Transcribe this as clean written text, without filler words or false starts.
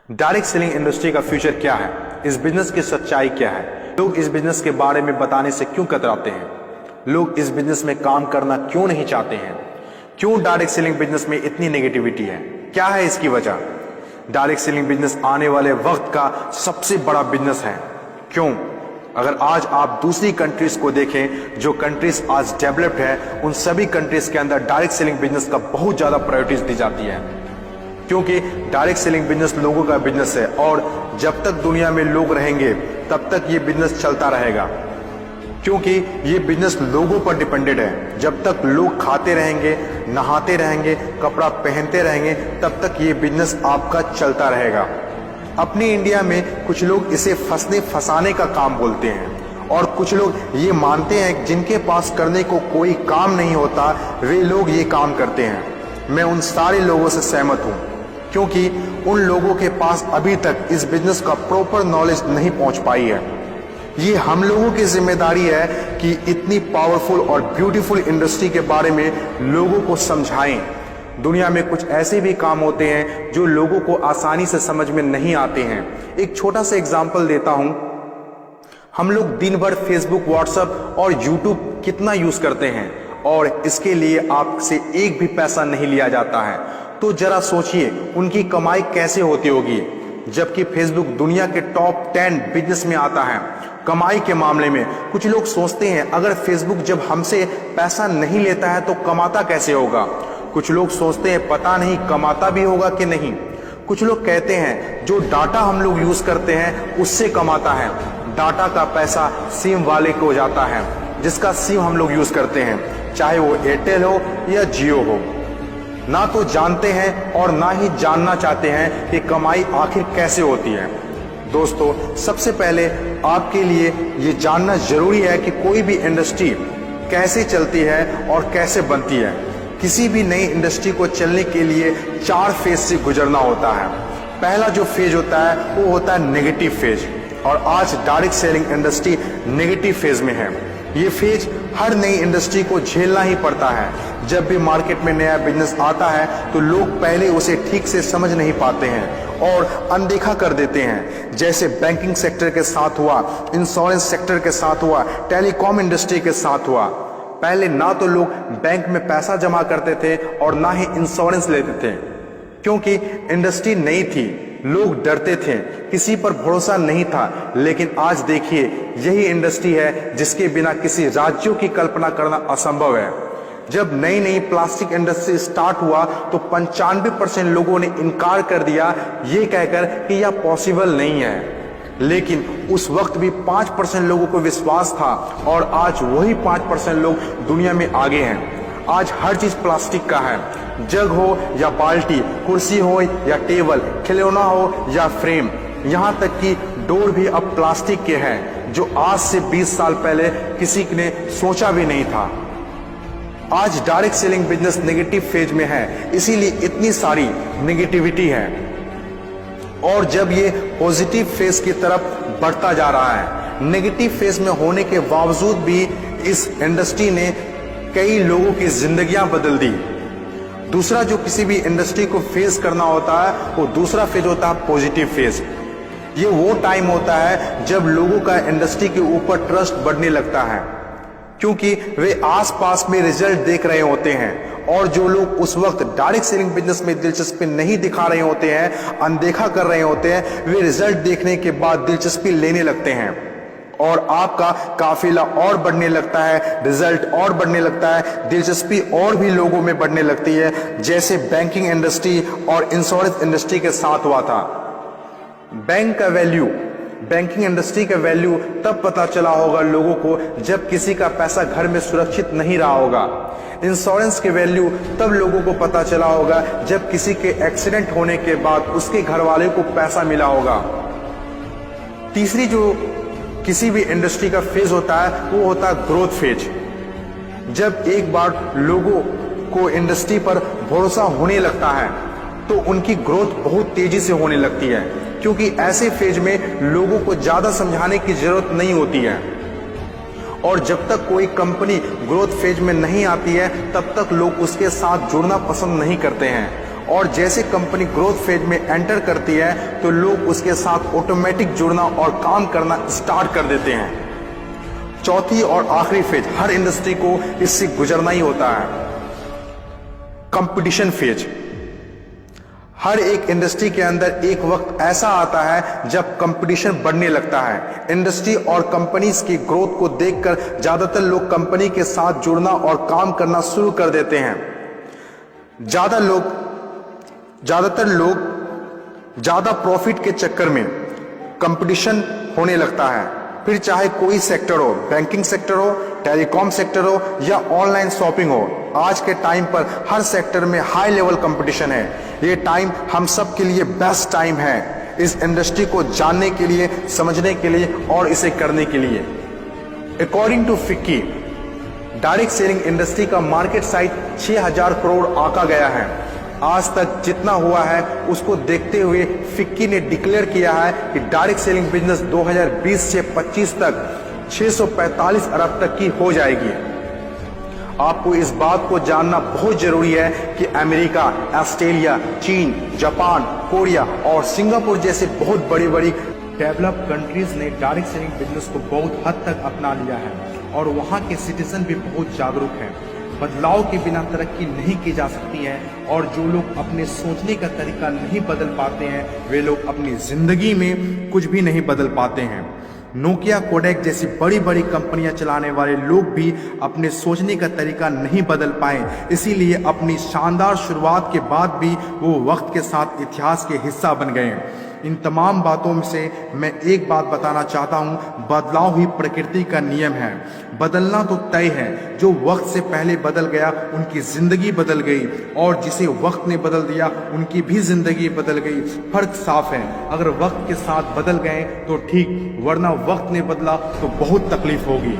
Direct selling industry का future क्या है, इस बिजनेस की सच्चाई क्या है, लोग इस बिजनेस के बारे में बताने से क्यों कतराते हैं, लोग इस बिजनेस में काम करना क्यों नहीं चाहते हैं, क्यों डायरेक्ट सेलिंग बिजनेस में इतनी नेगेटिविटी है, क्या है इसकी वजह। डायरेक्ट सेलिंग बिजनेस आने वाले वक्त का सबसे बड़ा बिजनेस है। क्यों? अगर आज आप दूसरी कंट्रीज को देखें, जो कंट्रीज आज डेवलप्ड है, उन सभी कंट्रीज के अंदर डायरेक्ट सेलिंग बिजनेस का बहुत ज्यादा प्रायोरिटीज दी जाती है, क्योंकि डायरेक्ट सेलिंग बिजनेस लोगों का बिजनेस है और जब तक दुनिया में लोग रहेंगे तब तक ये बिजनेस चलता रहेगा, क्योंकि ये बिजनेस लोगों पर डिपेंडेड है। जब तक लोग खाते रहेंगे, नहाते रहेंगे, कपड़ा पहनते रहेंगे, तब तक ये बिजनेस आपका चलता रहेगा। अपनी इंडिया में कुछ लोग इसे फंसने फंसाने का काम बोलते हैं और कुछ लोग ये मानते हैं जिनके पास करने को कोई काम नहीं होता वे लोग ये काम करते हैं। मैं उन सारे लोगों से सहमत हूँ, क्योंकि उन लोगों के पास अभी तक इस बिजनेस का प्रॉपर नॉलेज नहीं पहुंच पाई है। ये हम लोगों की जिम्मेदारी है कि इतनी पावरफुल और ब्यूटीफुल इंडस्ट्री के बारे में लोगों को समझाएं। दुनिया में कुछ ऐसे भी काम होते हैं जो लोगों को आसानी से समझ में नहीं आते हैं। एक छोटा सा एग्जांपल देता हूं। हम लोग दिन भर फेसबुक, व्हाट्सएप और यूट्यूब कितना यूज करते हैं और इसके लिए आपसे एक भी पैसा नहीं लिया जाता है। तो जरा सोचिए उनकी कमाई कैसे होती होगी, जबकि फेसबुक दुनिया के टॉप 10 बिजनेस में आता है कमाई के मामले में। कुछ लोग सोचते हैं अगर फेसबुक जब हमसे पैसा नहीं लेता है तो कमाता कैसे होगा। कुछ लोग सोचते हैं पता नहीं कमाता भी होगा कि नहीं। कुछ लोग कहते हैं जो डाटा हम लोग यूज करते हैं उससे कमाता है। डाटा का पैसा सिम वाले को जाता है, जिसका सिम हम लोग यूज करते हैं, चाहे वो एयरटेल हो या जियो हो। ना तो जानते हैं और ना ही जानना चाहते हैं कि कमाई आखिर कैसे होती है। दोस्तों, सबसे पहले आपके लिए ये जानना जरूरी है कि कोई भी इंडस्ट्री कैसे चलती है और कैसे बनती है। किसी भी नई इंडस्ट्री को चलने के लिए 4 फेज से गुजरना होता है। पहला जो फेज होता है वो होता है नेगेटिव फेज, और आज direct selling industry negative phase में है। ये फेज हर नई इंडस्ट्री को झेलना ही पड़ता है। जब भी मार्केट में नया बिजनेस आता है तो लोग पहले उसे ठीक से समझ नहीं पाते हैं और अनदेखा कर देते हैं। जैसे बैंकिंग सेक्टर के साथ हुआ, इंश्योरेंस सेक्टर के साथ हुआ, टेलीकॉम इंडस्ट्री के साथ हुआ। पहले ना तो लोग बैंक में पैसा जमा करते थे और ना ही इंश्योरेंस लेते थे, क्योंकि इंडस्ट्री नई थी, लोग डरते थे, किसी पर भरोसा नहीं था। लेकिन आज देखिए यही इंडस्ट्री है जिसके बिना किसी राज्यों की कल्पना करना असंभव है। जब नई नई प्लास्टिक इंडस्ट्री स्टार्ट हुआ तो 95% लोगों ने इनकार कर दिया ये कहकर कि यह पॉसिबल नहीं है। लेकिन उस वक्त भी 5% लोगों को विश्वास था और आज वही 5% लोग दुनिया में आगे हैं। आज हर चीज प्लास्टिक का है, जग हो या बाल्टी, कुर्सी हो या टेबल, खिलौना हो या फ्रेम, यहाँ तक कि डोर भी अब प्लास्टिक के हैं, जो आज से 20 साल पहले किसी ने सोचा भी नहीं था। आज direct selling business negative phase में है, इसीलिए इतनी सारी नेगेटिविटी है। और जब ये पॉजिटिव फेज की तरफ बढ़ता जा रहा है, नेगेटिव फेज में होने के बावजूद भी इस इंडस्ट्री ने कई लोगों की जिंदगियां बदल दी। दूसरा जो किसी भी इंडस्ट्री को फेस करना होता है वो दूसरा फेज होता है पॉजिटिव फेज। ये वो टाइम होता है जब लोगों का इंडस्ट्री के ऊपर ट्रस्ट बढ़ने लगता है, क्योंकि वे आसपास में रिजल्ट देख रहे होते हैं। और जो लोग उस वक्त डायरेक्ट सेलिंग बिजनेस में दिलचस्पी नहीं दिखा रहे होते हैं, अनदेखा कर रहे होते हैं, वे रिजल्ट देखने के बाद दिलचस्पी लेने लगते हैं और आपका काफिला और बढ़ने लगता है, रिजल्ट और बढ़ने लगता है, दिलचस्पी और भी लोगों में बढ़ने लगती है। जैसे बैंकिंग इंडस्ट्री और इंश्योरेंस इंडस्ट्री के साथ हुआ था। बैंक का वैल्यू, बैंकिंग इंडस्ट्री का वैल्यू तब पता चला होगा लोगों को जब किसी का पैसा घर में सुरक्षित नहीं रहा होगा। इंश्योरेंस के वैल्यू तब लोगों को पता चला होगा जब किसी के एक्सीडेंट होने के बाद उसके घर वाले को पैसा मिला होगा। तीसरी जो किसी भी इंडस्ट्री का फेज होता है वो होता है ग्रोथ फेज। जब एक बार लोगों को इंडस्ट्री पर भरोसा होने लगता है तो उनकी ग्रोथ बहुत तेजी से होने लगती है, क्योंकि ऐसे फेज में लोगों को ज्यादा समझाने की जरूरत नहीं होती है। और जब तक कोई कंपनी ग्रोथ फेज में नहीं आती है तब तक लोग उसके साथ जुड़ना पसंद नहीं करते हैं और जैसे कंपनी ग्रोथ फेज में एंटर करती है तो लोग उसके साथ ऑटोमेटिक जुड़ना और काम करना स्टार्ट कर देते हैं। चौथी और आखिरी फेज, हर इंडस्ट्री को इससे गुजरना ही होता है, कंपटीशन फेज। हर एक इंडस्ट्री के अंदर एक वक्त ऐसा आता है जब कंपटीशन बढ़ने लगता है। इंडस्ट्री और कंपनीज की ग्रोथ को देखकर ज्यादातर लोग कंपनी के साथ जुड़ना और काम करना शुरू कर देते हैं। ज्यादातर लोग ज्यादा प्रॉफिट के चक्कर में कंपटीशन होने लगता है, फिर चाहे कोई सेक्टर हो, बैंकिंग सेक्टर हो, टेलीकॉम सेक्टर हो या ऑनलाइन शॉपिंग हो। आज के टाइम पर हर सेक्टर में हाई लेवल कंपटीशन है। ये टाइम हम सब के लिए बेस्ट टाइम है इस इंडस्ट्री को जानने के लिए, समझने के लिए और इसे करने के लिए। According to FICCI, direct selling industry का मार्केट साइज 6000 करोड़ आंका गया है। आज तक जितना हुआ है उसको देखते हुए फिक्की ने डिक्लेयर किया है कि डायरेक्ट सेलिंग बिजनेस 2020 से 25 तक 645 अरब तक की हो जाएगी। आपको इस बात को जानना बहुत जरूरी है कि अमेरिका, ऑस्ट्रेलिया, चीन, जापान, कोरिया और सिंगापुर जैसे बहुत बड़ी बड़ी डेवलप कंट्रीज ने डायरेक्ट सेलिंग बिजनेस को बहुत हद तक अपना लिया है और वहां के सिटीजन भी बहुत जागरूक हैं। बदलाव के बिना तरक्की नहीं की जा सकती है और जो लोग अपने सोचने का तरीका नहीं बदल पाते हैं वे लोग अपनी जिंदगी में कुछ भी नहीं बदल पाते हैं। नोकिया, कोडेक जैसी बड़ी बड़ी कंपनियां चलाने वाले लोग भी अपने सोचने का तरीका नहीं बदल पाए, इसीलिए अपनी शानदार शुरुआत के बाद भी वो वक्त के साथ इतिहास के हिस्सा बन गए। इन तमाम बातों से मैं एक बात बताना चाहता हूं, बदलाव ही प्रकृति का नियम है। बदलना तो तय है, जो वक्त से पहले बदल गया उनकी जिंदगी बदल गई और जिसे वक्त ने बदल दिया उनकी भी जिंदगी बदल गई। फर्क साफ है, अगर वक्त के साथ बदल गए तो ठीक, वरना वक्त ने बदला तो बहुत तकलीफ होगी।